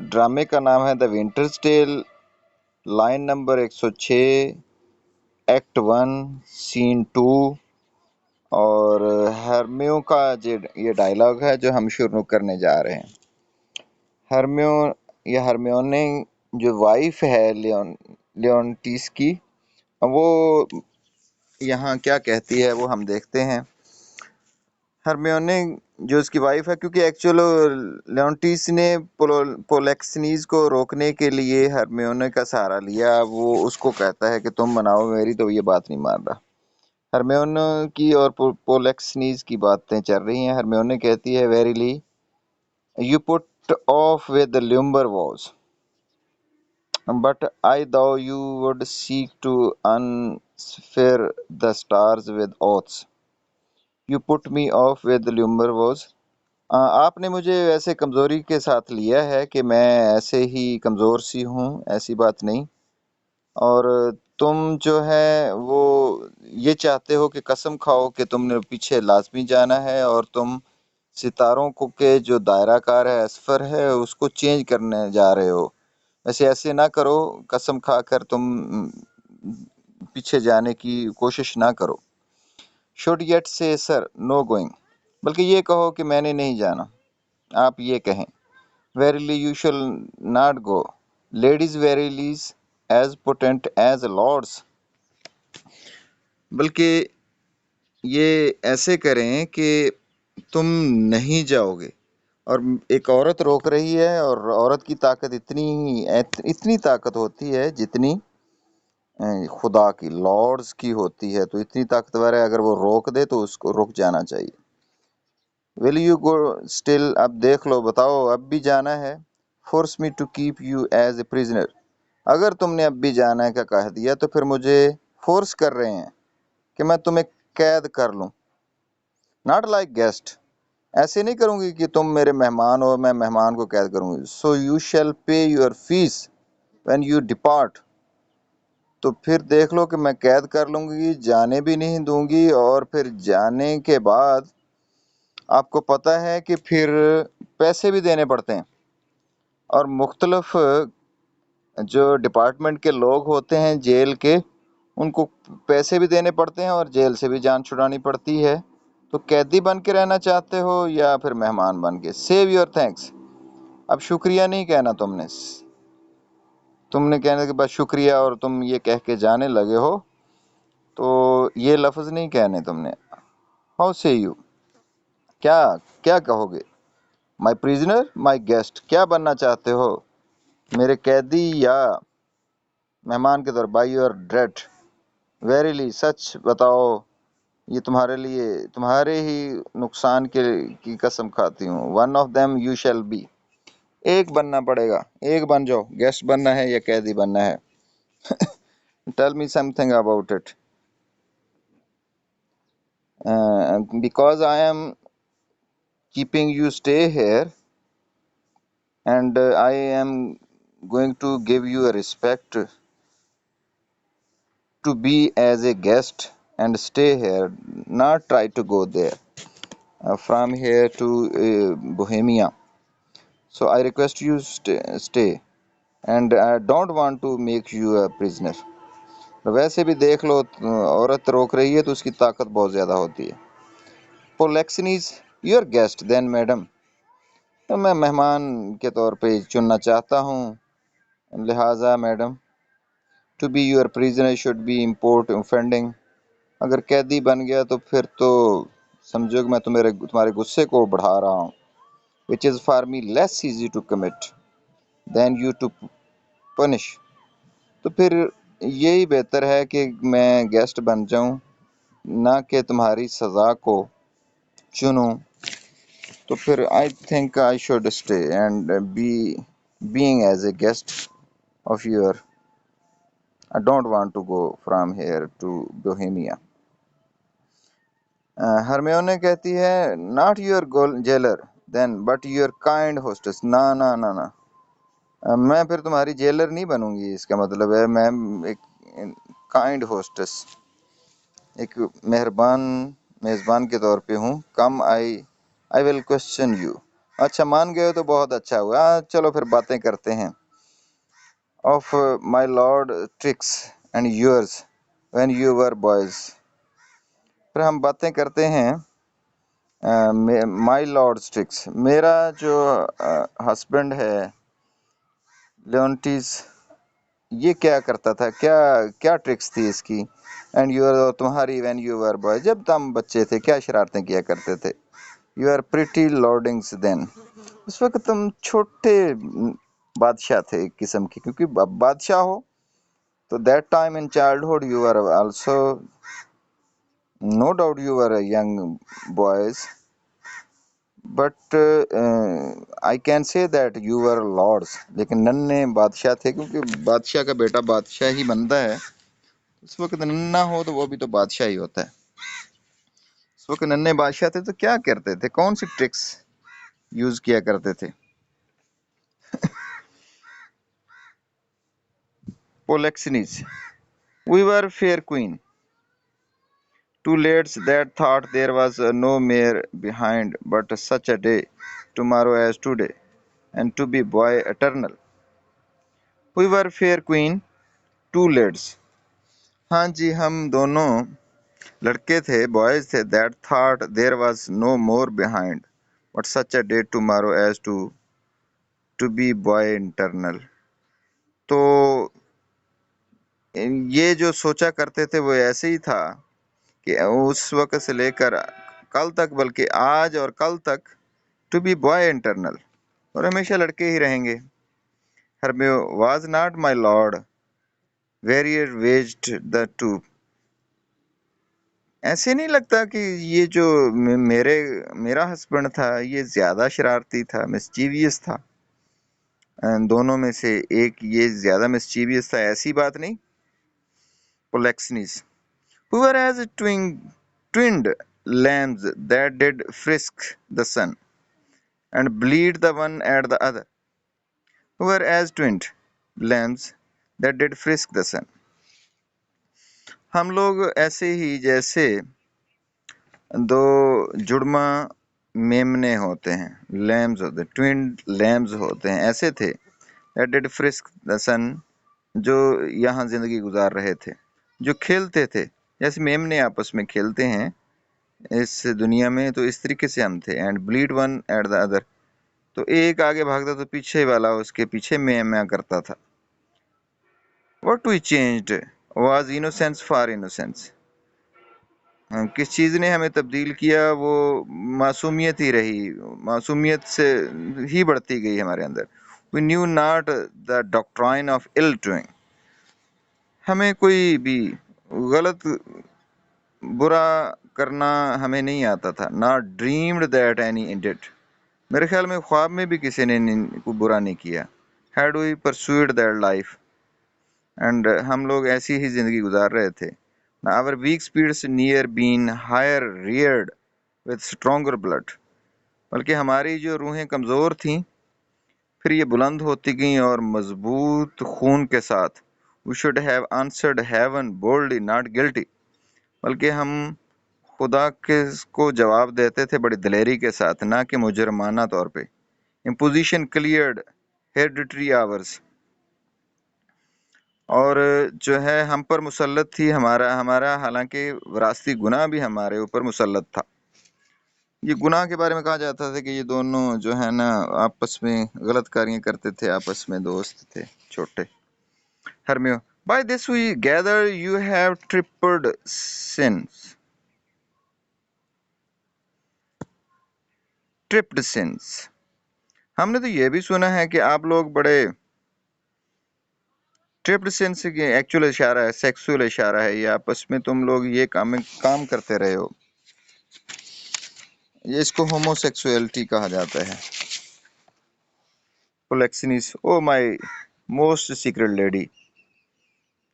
ड्रामे का नाम है the Winter's Tale, line number 106, act 1, scene 2। और हरम्यो का ये डायलॉग है जो हम शुरू करने जा रहे हैं। हरम्यो या हरम्योने जो वाइफ है लियोनटीस की, वो यहाँ क्या कहती है वो हम देखते हैं। हरम्योने जो उसकी वाइफ है, क्योंकि एक्चुअल लियोनटीस ने पोलेक्सनीज को रोकने के लिए हरम्योने का सहारा लिया। वो उसको कहता है कि तुम मनाओ मेरी, तो ये बात नहीं मान रहा। हरम्योने की और पोलेक्सनीज की बातें चल रही हैं। हरम्योने कहती है, verily you put off with the lumber was, but I thought you would seek to unsphere the stars with oaths. You put me off with lumber was. आपने मुझे वैसे कमज़ोरी के साथ लिया है कि मैं ऐसे ही कमज़ोर सी हूँ, ऐसी बात नहीं। और तुम जो है वो ये चाहते हो कि कसम खाओ कि तुमने पीछे लाजमी जाना है, और तुम सितारों को के जो दायराकार है, असफर है, उसको चेंज करने जा रहे हो। वैसे ऐसे ना करो, कसम खाकर तुम पीछे जाने की कोशिश ना करो। शुड येट से सर नो गोइंग, बल्कि ये कहो कि मैंने नहीं जाना। आप ये कहें, verily you shall not go, lady's verily's as potent as lord's. बल्कि ये ऐसे करें कि तुम नहीं जाओगे, और एक औरत रोक रही है, और औरत की ताकत इतनी ताकत होती है जितनी खुदा की, लॉर्ड्स की होती है। तो इतनी ताकतवर है, अगर वो रोक दे तो उसको रुक जाना चाहिए। विल यू गो स्टिल, अब देख लो, बताओ अब भी जाना है। Force me to keep you as a prisoner, अगर तुमने अब भी जाना है का कह दिया तो फिर मुझे फोर्स कर रहे हैं कि मैं तुम्हें कैद कर लूं। नॉट लाइक गेस्ट, ऐसे नहीं करूंगी कि तुम मेरे मेहमान हो, मैं मेहमान को कैद करूंगी। सो यू शैल पे your fees when you depart, तो फिर देख लो कि मैं कैद कर लूंगी, जाने भी नहीं दूंगी, और फिर जाने के बाद आपको पता है कि फिर पैसे भी देने पड़ते हैं। और मुख्तलिफ जो डिपार्टमेंट के लोग होते हैं जेल के, उनको पैसे भी देने पड़ते हैं और जेल से भी जान छुड़ानी पड़ती है। तो कैदी बन के रहना चाहते हो या फिर मेहमान बन के? सेव योर थैंक्स, अब शुक्रिया नहीं कहना तुमने कहने के बाद शुक्रिया और तुम ये कह के जाने लगे हो, तो ये लफ्ज़ नहीं कहने तुमने। हाउ से यू, क्या क्या कहोगे? माई प्रिजनर, माई गेस्ट, क्या बनना चाहते हो, मेरे कैदी या मेहमान के तौर? बाई योर ड्रेड, वेरीली, सच बताओ, ये तुम्हारे लिए, तुम्हारे ही नुकसान के की कसम खाती हूँ। One of them you shall be, एक बनना पड़ेगा, एक बन जाओ। गेस्ट बनना है या कैदी बनना है? Tell me something about it, because I am keeping you stay here, and I am going to give you a respect to be as a guest and stay here, not try to go there, from here to Bohemia. So I request you stay, and I don't want to make you a prisoner. वैसे भी देख लो, औरत रोक रही है तो उसकी ताकत बहुत ज़्यादा होती है। पोलेक्सनीज, योर गेस्ट देन मैडम, तो मैं मेहमान के तौर पे चुनना चाहता हूँ, लिहाजा madam. To be your prisoner should be import offending, अगर कैदी बन गया तो फिर तो समझो कि मैं तुम्हारे गुस्से को बढ़ा रहा हूँ। Which is for me less easy to commit than you to punish, तो फिर यही बेहतर है कि मैं गेस्ट बन जाऊँ, ना कि तुम्हारी सज़ा को चुनूँ। तो फिर I think I should stay and be being as a guest of your, I don't want to go from here to Bohemia. Hermione कहती है, not your jailer then but your kind hostess. ना ना ना ना, मैं फिर तुम्हारी jailer नहीं बनूंगी, इसका मतलब है मैं एक काइंड होस्टेस, एक मेहरबान मेज़बान के तौर पे हूँ। कम आई विल क्वेश्चन यू, अच्छा मान गए हो तो बहुत अच्छा हुआ। चलो फिर बातें करते हैं। Of my lord tricks and yours when you were boys. फिर हम बातें करते हैं माई लॉर्ड ट्रिक्स। मेरा जो हस्बैंड है लियोन्टिस, ये क्या करता था, क्या क्या ट्रिक्स थी इसकी। एंड यूर, और तुम्हारी, व्हेन यू वर बॉय, जब तुम बच्चे थे क्या शरारतें किया करते थे। यू आर प्रिटी लॉर्डिंग्स देन, उस वक्त तुम छोटे बादशाह थे एक किस्म की, क्योंकि बादशाह हो तो that time in childhood you are also, no doubt you are young boys, but I can say that you are lords. लेकिन नन्हे बादशाह थे, क्योंकि बादशाह का बेटा बादशाह ही बनता है। उस वक्त नन्हा हो तो वो भी तो बादशाह ही होता है। उस वक्त नन्हे बादशाह थे तो क्या करते थे, कौन सी ट्रिक्स यूज किया करते थे। Polixenes, we were fair queen, two lads that thought there was no mere behind but such a day, tomorrow as today, and to be boy eternal. We were fair queen, two lads। हाँ जी, हम दोनों लड़के थे, boys थे, that thought there was no more behind but such a day tomorrow as to be boy eternal। तो ये जो सोचा करते थे वो ऐसे ही था कि उस वक्त से लेकर कल तक, बल्कि आज और कल तक, टू बी बॉय इंटरनल, और हमेशा लड़के ही रहेंगे। Hermione was not my lord verier वेज्ड द टू। ऐसे नहीं लगता कि ये जो मेरा हस्बैंड था ये ज्यादा शरारती था, मिस्चीवियस था। दोनों में से एक ये ज्यादा मिस्चीवियस था, ऐसी बात नहीं। पोलेक्सनीस, who were as twinned lambs that did frisk the sun and bleed the one at the other, who were as twinned lambs that did frisk the sun। हम लोग ऐसे ही जैसे दो जुड़वा मेमने होते हैं, लैम्स होते हैं, ट्विन्ड लैम्स होते हैं, ऐसे थे। that did frisk the sun, जो यहाँ जिंदगी गुजार रहे थे, जो खेलते थे जैसे मेमने आपस में खेलते हैं इस दुनिया में, तो इस तरीके से हम थे। And bleed one at the other, तो एक आगे भागता तो पीछे वाला उसके पीछे मैं करता था। What we changed was innocence for innocence, किस चीज ने हमें तब्दील किया, वो मासूमियत ही रही, मासूमियत से ही बढ़ती गई हमारे अंदर। We knew not the doctrine of ill doing, हमें कोई भी गलत बुरा करना हमें नहीं आता था। Not dreamed that any did, मेरे ख्याल में ख्वाब में भी किसी ने को बुरा नहीं किया। Had we pursued that life, and हम लोग ऐसी ही जिंदगी गुजार रहे थे। Our weak speeds near been higher reared with stronger blood, बल्कि हमारी जो रूहें कमज़ोर थीं फिर ये बुलंद होती गईं और मजबूत खून के साथ। We should have answered heaven boldly not guilty, बल्कि हम खुदा के को जवाब देते थे बड़ी दलेरी के साथ, ना कि मुजरमाना तौर पे। इम्पोजिशन क्लियर्ड हेरिडिटरी आवर्स, और जो है हम पर मुसल्लत थी हमारा हमारा हालांकि विरासती गुनाह भी हमारे ऊपर मुसल्लत था। ये गुनाह के बारे में कहा जाता था कि ये दोनों जो है ना आपस में गलत कार्य करते थे, आपस में दोस्त थे छोटे। Hermione, by this we gather you have tripled since, tripped since. हमने तो ये भी सुना है कि आप लोग बड़े ट्रिप्ड सिंस की एक्चुअल इशारा है, सेक्सुअल इशारा है, ये आपस में तुम लोग ये काम करते रहे हो। ये इसको होमोसेक्सुअलिटी कहा जाता है। Polixenes, O my most secret lady,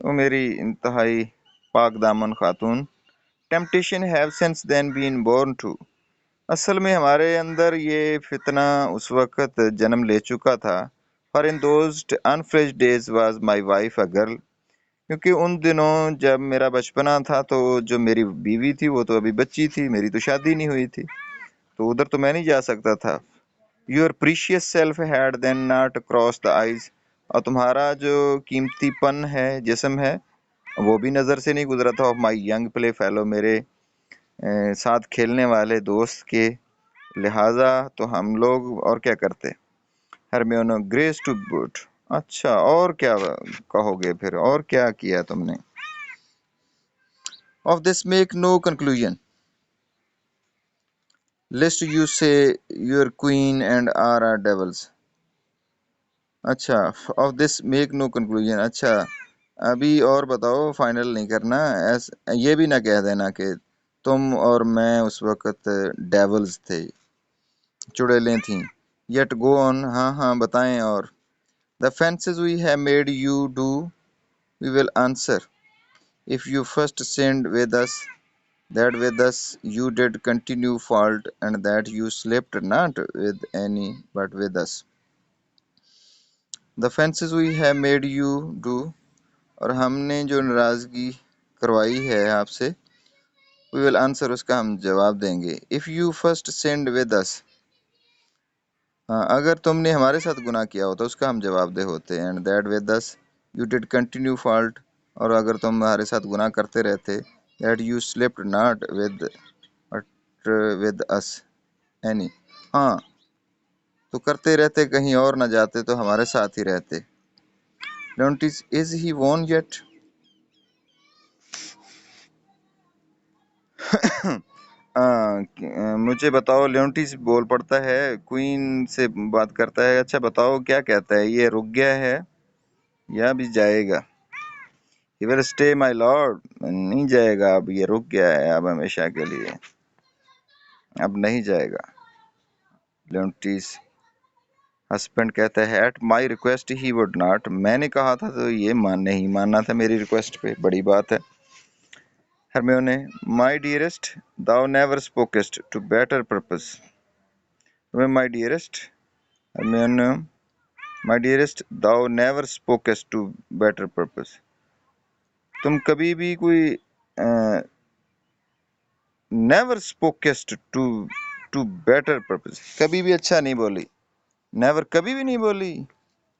ओ मेरी इंतहाई पाक दामन खातून। Temptation have since then been born to, असल में हमारे अंदर ये फितना उस वक्त जन्म ले चुका था। For in those unfresh days was my wife a girl, क्योंकि उन दिनों जब मेरा बचपना था तो जो मेरी बीवी थी वो तो अभी बच्ची थी, मेरी तो शादी नहीं हुई थी, तो उधर तो मैं नहीं जा सकता था। Your precious self had then not cross the eyes, और तुम्हारा जो कीमतीपन है, जिस्म है, वो भी नज़र से नहीं गुजरा था। Of my young play fellow, मेरे साथ खेलने वाले दोस्त के, लिहाजा तो हम लोग और क्या करते। हरमियोनो ग्रेस टू बूट, अच्छा और क्या कहोगे फिर, और क्या किया तुमने। Of this make no conclusion, lest you say your queen and are devils. अच्छा, of this make no conclusion, अच्छा अभी और बताओ, फाइनल नहीं करना। ये भी ना कह देना कि तुम और मैं उस वक्त डेवल्स थे, चुड़ैलें थीं। येट गो ऑन, हाँ हाँ बताएं। और the fences we have made you do we will answer if you first sinned with us, that with us you did continue fault, and that you slept not with any but with us. The fences we have made you do, और हमने जो नाराज़गी करवाई है आपसे, we will answer, उसका हम जवाब देंगे। if you first sinned with us, हाँ, अगर तुमने हमारे साथ गुनाह किया होता उसका हम जवाबदेह होते। And that with us you did continue fault, और अगर तुम हमारे साथ गुनाह करते रहते, that you slipped not with us any, हाँ तो करते रहते, कहीं और ना जाते, तो हमारे साथ ही रहते। Don't is he won yet, मुझे बताओ। लियोन्टिस बोल पड़ता है, क्वीन से बात करता है, अच्छा बताओ क्या कहता है, ये रुक गया है या भी जाएगा। He will stay my lord, नहीं जाएगा अब, ये रुक गया है अब हमेशा के लिए, अब नहीं जाएगा। लियोन्टिस हस्बैंड कहता है, at my request he would not, मैंने कहा था तो ये नहीं मानना था मेरी रिक्वेस्ट पे, बड़ी बात है। Hermione, my dearest thou never spokest to better purpose, my dearest. Hermione, my dearest thou never spokest to better purpose, तुम कभी भी कोई never spokest to better purpose, कभी भी अच्छा नहीं बोली। नेवर कभी भी नहीं बोली,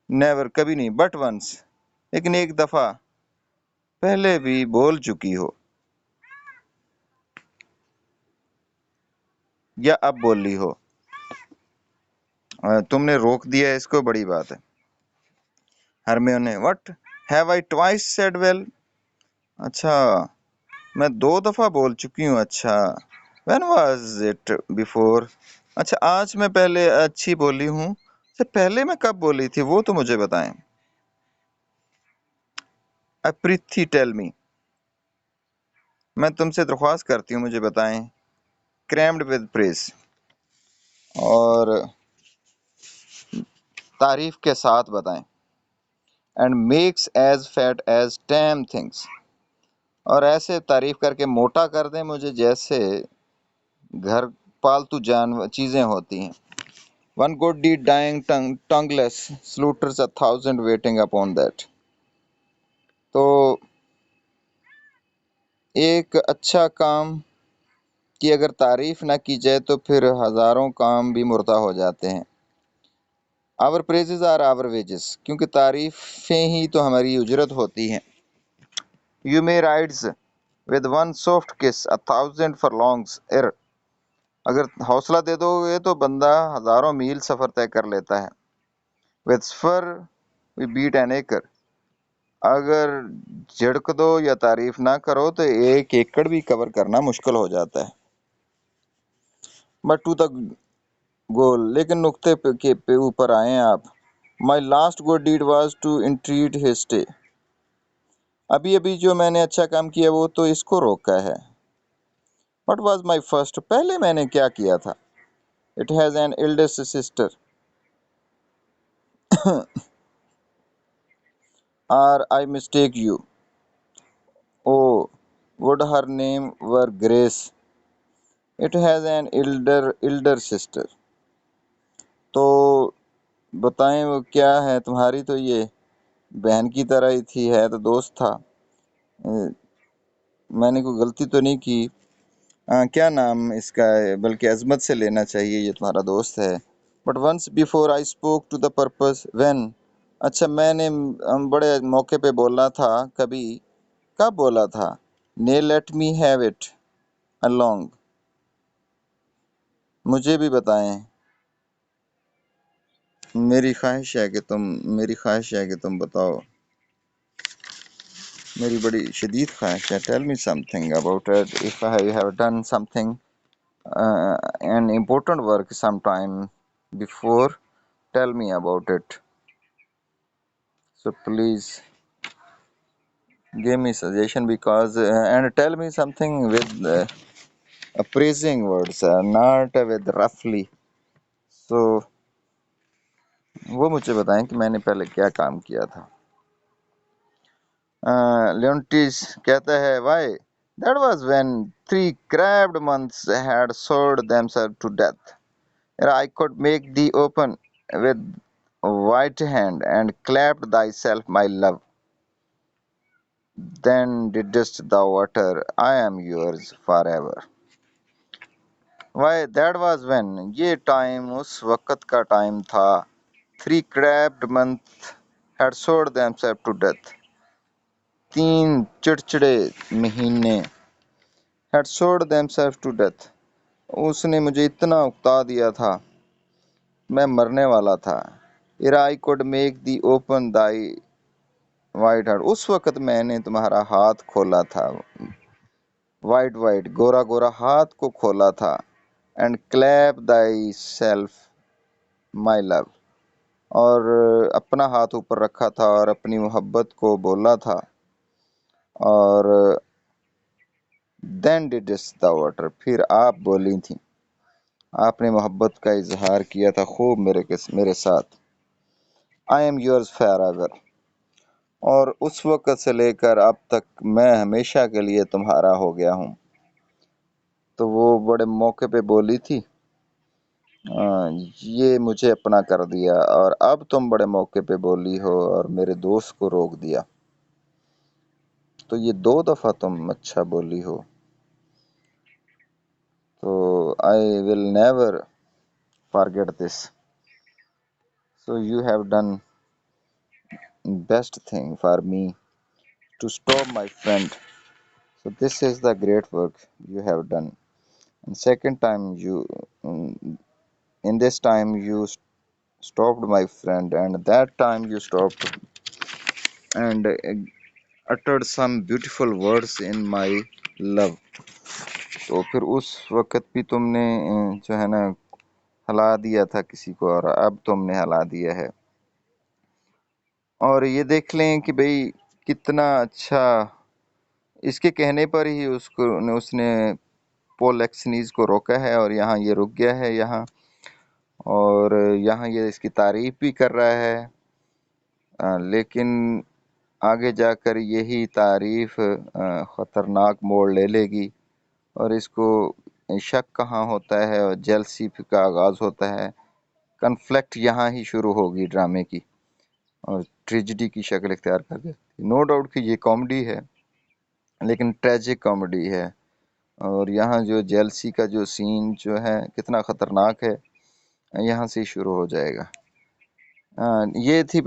नेवर कभी नहीं, बट वंस, लेकिन एक दफा पहले भी बोल चुकी हो, या अब बोली हो। तुमने रोक दिया इसको, बड़ी बात है। Hermione, what have I twice said well, अच्छा मैं 2 दफा बोल चुकी हूँ, अच्छा। व्हेन वाज इट बिफोर, अच्छा आज मैं पहले अच्छी बोली हूँ, अच्छा पहले मैं कब बोली थी वो तो मुझे बताएं। प्रीति टेल मी, मैं तुमसे दरख्वास्त करती हूँ मुझे बताएं। क्रैम्ड विद प्रेज, और तारीफ के साथ बताएं। And makes as fat as tame things, और ऐसे तारीफ करके मोटा कर दें मुझे जैसे घर पालतू जानवर चीजें होती हैं। One good deed dying tongueless slaughters 1,000 waiting upon that, तो एक अच्छा काम की अगर तारीफ ना की जाए तो फिर हजारों काम भी मुर्दा हो जाते हैं। Our praises are our wages, क्योंकि तारीफें ही तो हमारी उजरत होती हैं। You may rides with one soft kiss 1,000 फरलॉन्ग्स एर, अगर हौसला दे दोगे तो बंदा हजारों मील सफर तय कर लेता है। विद स्फर वी बीट एन एकर, अगर झिड़क दो या तारीफ ना करो तो 1 एकड़ भी कवर करना मुश्किल हो जाता है। बट टू द गोल, लेकिन नुक्ते पे ऊपर आए आप। My last good deed was to entreat his stay, अभी अभी जो मैंने अच्छा काम किया वो तो इसको रोका है। वट वॉज माई फर्स्ट, पहले मैंने क्या किया था। It has an eldest sister, or I mistake you, O would her name were Grace, it has an elder sister, तो बताएं वो क्या है। तुम्हारी तो ये बहन की तरह ही थी, है तो दोस्त था, मैंने कोई गलती तो नहीं की। क्या नाम इसका है, बल्कि अजमत से लेना चाहिए, ये तुम्हारा दोस्त है। But once before I spoke to the purpose when. अच्छा, मैंने बड़े मौके पे बोला था कभी। कब बोला था? ने let me have it along. मुझे भी बताएं। मेरी ख्वाहिश है कि तुम बताओ। मेरी बड़ी शदीद ख्वाहिश है। Tell me something about it if I have done something an important work sometime before. Tell me about it. So please give me suggestion because and tell me something with appraising words, not with roughly. So वो मुझे बताएं कि मैंने पहले क्या काम किया था। लियोन्टिस कहता है why that was when 3 crabbed months had sold themselves to death. I could make thee open with white hand and clapped thyself my love. Then didst thou utter, I am yours forever. Why that was when, ये time उस वक़्त का time था, 3 crabbed months had sold themselves to death. 3 चिड़चिड़े महीने had sold themselves to death. उसने मुझे इतना उकता दिया था, मैं मरने वाला था। Ere I could make thee open thy white heart. उस वक़्त मैंने तुम्हारा हाथ खोला था, वाइट गोरा गोरा हाथ को खोला था। And clap thy self my love, और अपना हाथ ऊपर रखा था और अपनी मोहब्बत को बोला था। और देन डिडस्ट द वाटर, फिर आप बोली थी, आपने मोहब्बत का इजहार किया था खूब मेरे साथ। आई एम योर्स फॉरएवर, और उस वक़्त से लेकर अब तक मैं हमेशा के लिए तुम्हारा हो गया हूँ। तो वो बड़े मौके पे बोली थी, ये मुझे अपना कर दिया, और अब तुम बड़े मौके पे बोली हो और मेरे दोस्त को रोक दिया। तो ये 2 दफ़ा तुम अच्छा बोली हो। तो I will never forget this. So you have done best thing for me to stop my friend. So this is the great work you have done. And second time in this time you stopped my friend, and that time you stopped and uttered some beautiful words in my love. तो फिर उस वक़्त भी तुमने जो है ना हला दिया था किसी को, और अब तुमने हला दिया है। और ये देख लें कि भाई कितना अच्छा, इसके कहने पर ही उसने पॉल एक्सनीज को रोका है, और यहाँ ये रुक गया है यहाँ, और यहाँ ये इसकी तारीफ भी कर रहा है। लेकिन आगे जाकर यही तारीफ ख़तरनाक मोड़ ले लेगी, और इसको शक कहाँ होता है और जेलसी का आगाज़ होता है। कन्फ्लिक्ट यहाँ ही शुरू होगी ड्रामे की, और ट्रेजिडी की शक्ल इख्तियार कर देती। नो डाउट कि ये कॉमेडी है, लेकिन ट्रेजिक कॉमेडी है। और यहाँ जो जेलसी का जो सीन जो है कितना ख़तरनाक है, यहाँ से ही शुरू हो जाएगा। ये थी